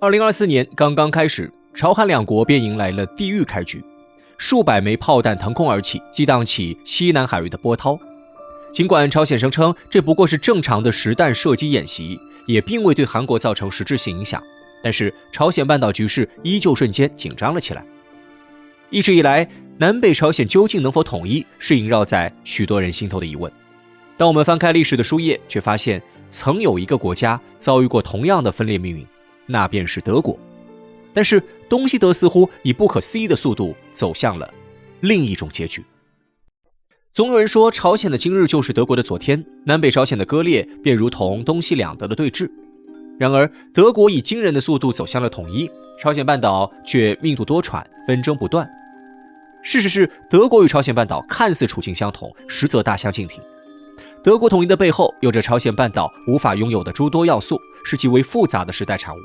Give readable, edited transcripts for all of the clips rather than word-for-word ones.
2024年刚刚开始，朝韩两国便迎来了地狱开局，数百枚炮弹腾空而起，激荡起西南海域的波涛。尽管朝鲜声称这不过是正常的实弹射击演习，也并未对韩国造成实质性影响，但是朝鲜半岛局势依旧瞬间紧张了起来。一直以来，南北朝鲜究竟能否统一，是萦绕在许多人心头的疑问。当我们翻开历史的书页，却发现曾有一个国家遭遇过同样的分裂命运，那便是德国。但是东西德似乎以不可思议的速度走向了另一种结局。总有人说，朝鲜的今日就是德国的昨天，南北朝鲜的割裂便如同东西两德的对峙。然而德国以惊人的速度走向了统一，朝鲜半岛却命途多舛，纷争不断。事实是，德国与朝鲜半岛看似处境相同，实则大相径庭。德国统一的背后有着朝鲜半岛无法拥有的诸多要素，是极为复杂的时代产物。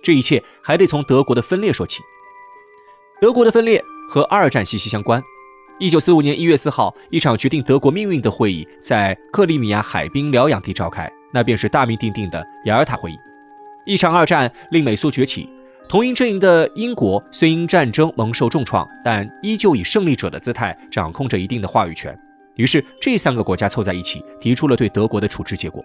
这一切还得从德国的分裂说起。德国的分裂和二战息息相关。1945年1月4号，一场决定德国命运的会议在克里米亚海滨疗养地召开，那便是大名鼎鼎的雅尔塔会议。一场二战令美苏崛起，同英阵营的英国虽因战争蒙受重创，但依旧以胜利者的姿态掌控着一定的话语权。于是这三个国家凑在一起，提出了对德国的处置结果。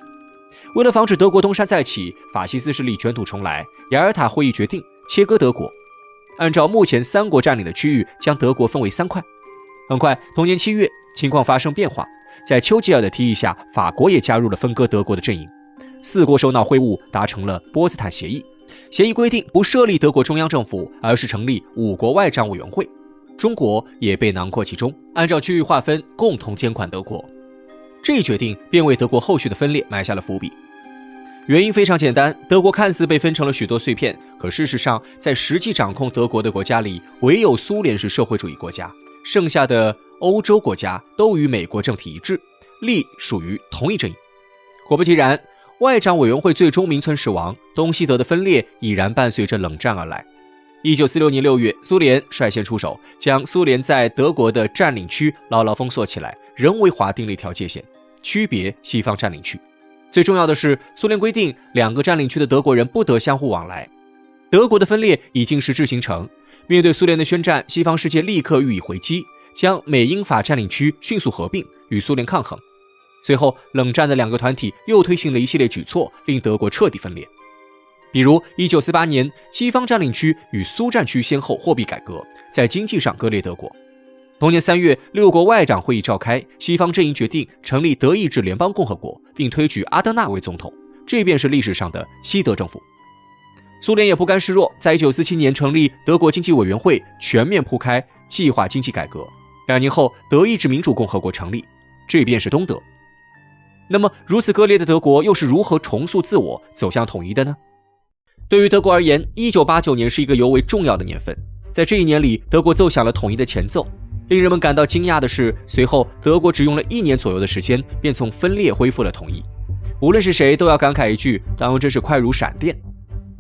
为了防止德国东山再起，法西斯势力卷土重来，雅尔塔会议决定切割德国，按照目前三国占领的区域，将德国分为3块。很快，同年7月，情况发生变化，在丘吉尔的提议下，法国也加入了分割德国的阵营。4国首脑会晤达成了波茨坦协议，协议规定不设立德国中央政府，而是成立5国外长委员会。中国也被囊括其中，按照区域划分，共同监管德国。这一决定便为德国后续的分裂埋下了伏笔。原因非常简单，德国看似被分成了许多碎片，可事实上，在实际掌控德国的国家里，唯有苏联是社会主义国家，剩下的欧洲国家都与美国政体一致，隶属于同一阵营。果不其然，外长委员会最终名存实亡，东西德的分裂已然伴随着冷战而来。1946年6月，苏联率先出手，将苏联在德国的占领区牢牢封锁起来，人为划定了一条界限，区别西方占领区。最重要的是，苏联规定2个占领区的德国人不得相互往来。德国的分裂已经实质形成，面对苏联的宣战，西方世界立刻予以回击，将美英法占领区迅速合并，与苏联抗衡。随后，冷战的2个团体又推行了一系列举措，令德国彻底分裂。比如1948年，西方占领区与苏战区先后货币改革，在经济上割裂德国。同年3月，6国外长会议召开，西方阵营决定成立德意志联邦共和国，并推举阿登纳为总统，这便是历史上的西德政府。苏联也不甘示弱，在1947年成立德国经济委员会，全面铺开计划经济改革。2年后，德意志民主共和国成立，这便是东德。那么，如此割裂的德国又是如何重塑自我，走向统一的呢？对于德国而言，1989年是一个尤为重要的年份。在这一年里，德国奏响了统一的前奏。令人们感到惊讶的是，随后德国只用了1年左右的时间，便从分裂恢复了统一。无论是谁，都要感慨一句：当真是快如闪电。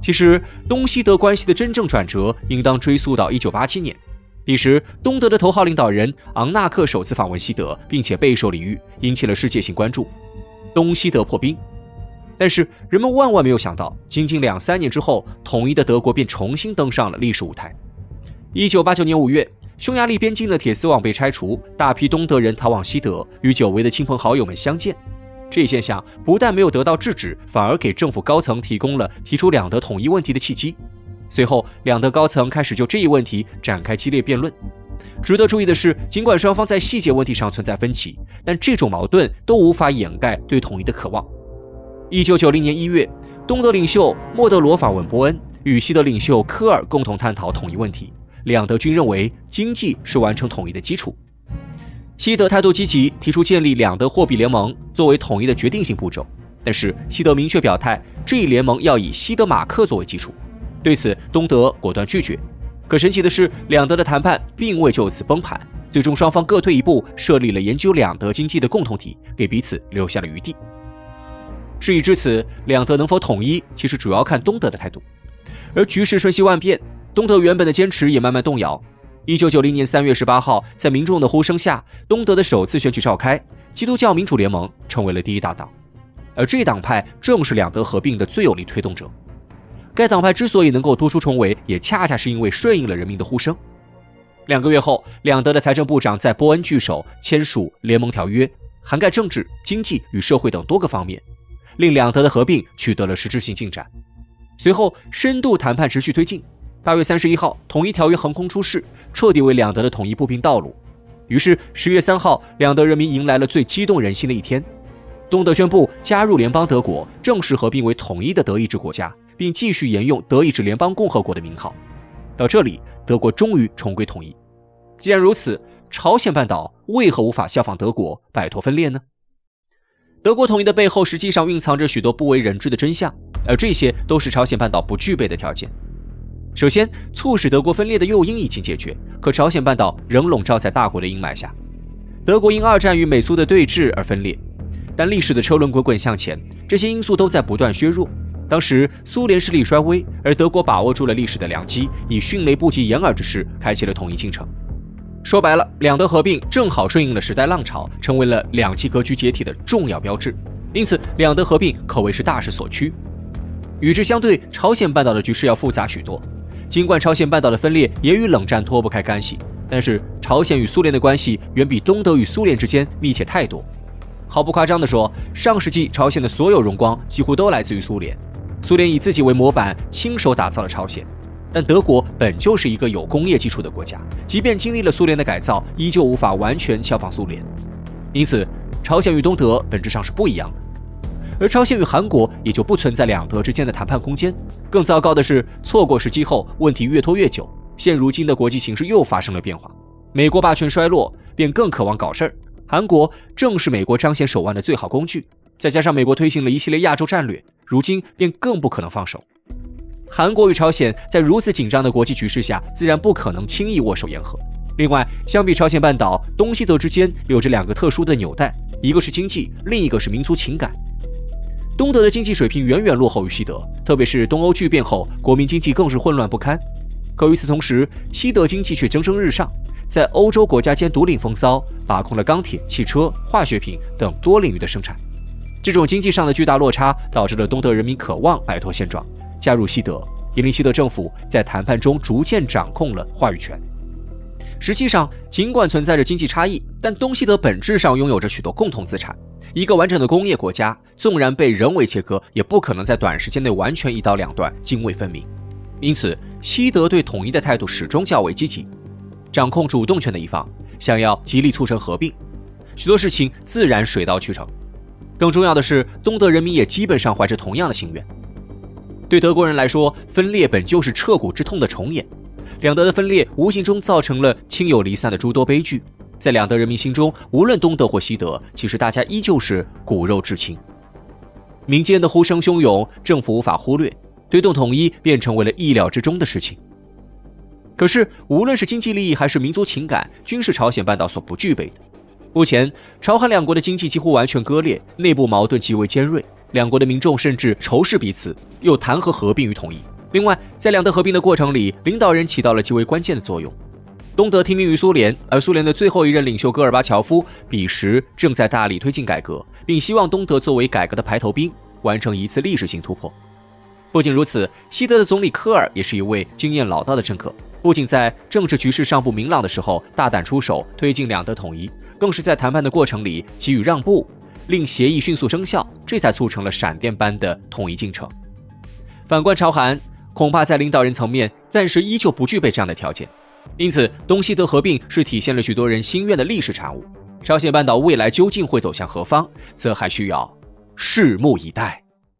其实，东西德关系的真正转折应当追溯到1987年。彼时，东德的头号领导人昂纳克首次访问西德，并且备受礼遇，引起了世界性关注。东西德破冰。但是人们万万没有想到，仅仅2-3年之后，统一的德国便重新登上了历史舞台。1989年5月，匈牙利边境的铁丝网被拆除，大批东德人逃往西德，与久违的亲朋好友们相见。这一现象不但没有得到制止，反而给政府高层提供了提出2德统一问题的契机。随后，2德高层开始就这一问题展开激烈辩论。值得注意的是，尽管双方在细节问题上存在分歧，但这种矛盾都无法掩盖对统一的渴望。1990年1月，东德领袖莫德罗访问波恩，与西德领袖科尔共同探讨统一问题。2德均认为经济是完成统一的基础。西德态度积极，提出建立2德货币联盟作为统一的决定性步骤，但是西德明确表态，这一联盟要以西德马克作为基础。对此，东德果断拒绝。可神奇的是，2德的谈判并未就此崩盘，最终双方各退一步，设立了研究2德经济的共同体，给彼此留下了余地。事已至此，2德能否统一，其实主要看东德的态度。而局势瞬息万变，东德原本的坚持也慢慢动摇。1990年3月18号，在民众的呼声下，东德的首次选举召开，基督教民主联盟成为了第一大党。而这一党派正是2德合并的最有力推动者。该党派之所以能够突出重围，也恰恰是因为顺应了人民的呼声。2个月后，两德的财政部长在波恩聚首签署联盟条约，涵盖政治、经济与社会等多个方面，令两德的合并取得了实质性进展。随后，深度谈判持续推进。8月31号，统一条约横空出世，彻底为两德的统一铺平道路。于是10月3号，两德人民迎来了最激动人心的一天。东德宣布加入联邦德国，正式合并为统一的德意志国家，并继续沿用德意志联邦共和国的名号。到这里，德国终于重归统一。既然如此，朝鲜半岛为何无法效仿德国，摆脱分裂呢？德国统一的背后实际上蕴藏着许多不为人知的真相，而这些都是朝鲜半岛不具备的条件。首先，促使德国分裂的诱因已经解决，可朝鲜半岛仍笼罩在大国的阴霾下。德国因2战与美苏的对峙而分裂，但历史的车轮滚滚向前，这些因素都在不断削弱。当时苏联势力衰微，而德国把握住了历史的良机，以迅雷不及掩耳之势开启了统一进程。说白了，两德合并正好顺应了时代浪潮，成为了两极格局解体的重要标志。因此，两德合并可谓是大势所趋。与之相对，朝鲜半岛的局势要复杂许多。尽管朝鲜半岛的分裂也与冷战脱不开干系，但是朝鲜与苏联的关系远比东德与苏联之间密切太多。毫不夸张地说，上世纪朝鲜的所有荣光几乎都来自于苏联。苏联以自己为模板，亲手打造了朝鲜。但德国本就是一个有工业基础的国家，即便经历了苏联的改造，依旧无法完全效仿苏联。因此，朝鲜与东德本质上是不一样的。而朝鲜与韩国也就不存在两德之间的谈判空间。更糟糕的是，错过时机后，问题越拖越久。现如今的国际形势又发生了变化，美国霸权衰落，便更渴望搞事儿。韩国正是美国彰显手腕的最好工具，再加上美国推行了一系列亚洲战略，如今便更不可能放手。韩国与朝鲜在如此紧张的国际局势下，自然不可能轻易握手言和。另外，相比朝鲜半岛，东西德之间有着2个特殊的纽带，一个是经济，另一个是民族情感。东德的经济水平远远落后于西德，特别是东欧剧变后，国民经济更是混乱不堪。可与此同时，西德经济却蒸蒸日上，在欧洲国家间独领风骚，把控了钢铁、汽车、化学品等多领域的生产。这种经济上的巨大落差，导致了东德人民渴望摆脱现状，加入西德，也令西德政府在谈判中逐渐掌控了话语权。实际上，尽管存在着经济差异，但东西德本质上拥有着许多共同资产。一个完整的工业国家，纵然被人为切割，也不可能在短时间内完全一刀两断，泾渭分明。因此，西德对统一的态度始终较为积极，掌控主动权的一方想要极力促成合并，许多事情自然水到渠成。更重要的是，东德人民也基本上怀着同样的心愿。对德国人来说，分裂本就是彻骨之痛的重演，两德的分裂无形中造成了亲友离散的诸多悲剧。在两德人民心中，无论东德或西德，其实大家依旧是骨肉至亲。民间的呼声汹涌，政府无法忽略，推动统一便成为了意料之中的事情。可是，无论是经济利益还是民族情感，均是朝鲜半岛所不具备的。目前，朝韩两国的经济几乎完全割裂，内部矛盾极为尖锐，两国的民众甚至仇视彼此，又谈何合并与统一？另外，在两德合并的过程里，领导人起到了极为关键的作用。东德听命于苏联，而苏联的最后一任领袖戈尔巴乔夫彼时正在大力推进改革，并希望东德作为改革的排头兵，完成一次历史性突破。不仅如此，西德的总理科尔也是一位经验老道的政客，不仅在政治局势尚不明朗的时候大胆出手推进两德统一，更是在谈判的过程里给予让步，令协议迅速生效，这才促成了闪电般的统一进程。反观朝韩，恐怕在领导人层面暂时依旧不具备这样的条件。因此，东西德合并是体现了许多人心愿的历史产物。朝鲜半岛未来究竟会走向何方，则还需要拭目以待。